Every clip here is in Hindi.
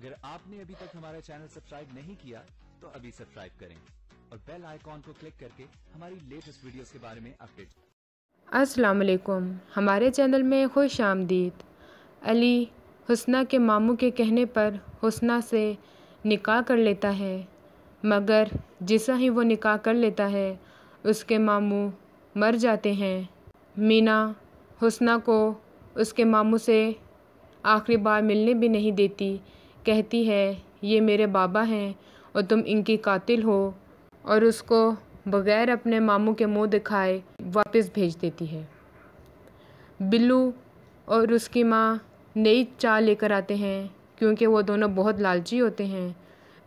अगर आपने अभी तक हमारा चैनल सब्सक्राइब नहीं किया तो अभी सब्सक्राइब करें और बेल आइकॉन को क्लिक करके हमारी लेटेस्ट वीडियोस के बारे में अपडेट। अस्सलाम वालेकुम, हमारे चैनल में खुश आमदीद। अली हुस्ना के मामू के कहने पर हुस्ना से निकाह कर लेता है, मगर जैसा ही वो निकाह कर लेता है उसके मामू मर जाते हैं। मीना हुस्ना को उसके मामू से आखिरी बार मिलने भी नहीं देती, कहती है ये मेरे बाबा हैं और तुम इनकी कातिल हो, और उसको बग़ैर अपने मामू के मुंह दिखाए वापस भेज देती है। बिल्लू और उसकी माँ नई चाल लेकर आते हैं, क्योंकि वो दोनों बहुत लालची होते हैं।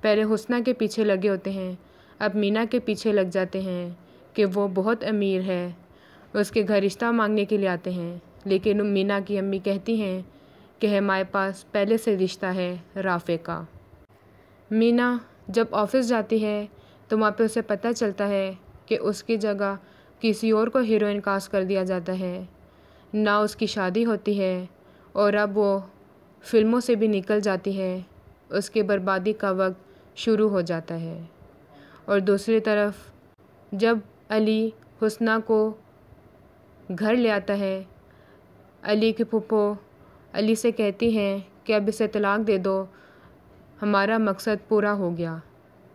पहले हुस्ना के पीछे लगे होते हैं, अब मीना के पीछे लग जाते हैं कि वो बहुत अमीर है। उसके घर रिश्ता मांगने के लिए आते हैं, लेकिन मीना की अम्मी कहती हैं कि हमारे पास पहले से रिश्ता है राफ़े का। मीना जब ऑफ़िस जाती है तो वहाँ पे उसे पता चलता है कि उसकी जगह किसी और को हीरोइन कास्ट कर दिया जाता है। ना उसकी शादी होती है और अब वो फ़िल्मों से भी निकल जाती है। उसकी बर्बादी का वक्त शुरू हो जाता है। और दूसरी तरफ जब अली हुस्ना को घर ले आता है, अली की फूफो अली से कहती हैं कि अब इसे तलाक दे दो, हमारा मकसद पूरा हो गया।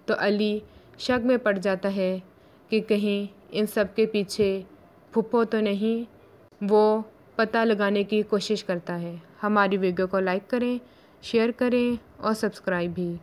तो अली शक में पड़ जाता है कि कहीं इन सब के पीछे फूफो तो नहीं। वो पता लगाने की कोशिश करता है। हमारी वीडियो को लाइक करें, शेयर करें और सब्सक्राइब भी।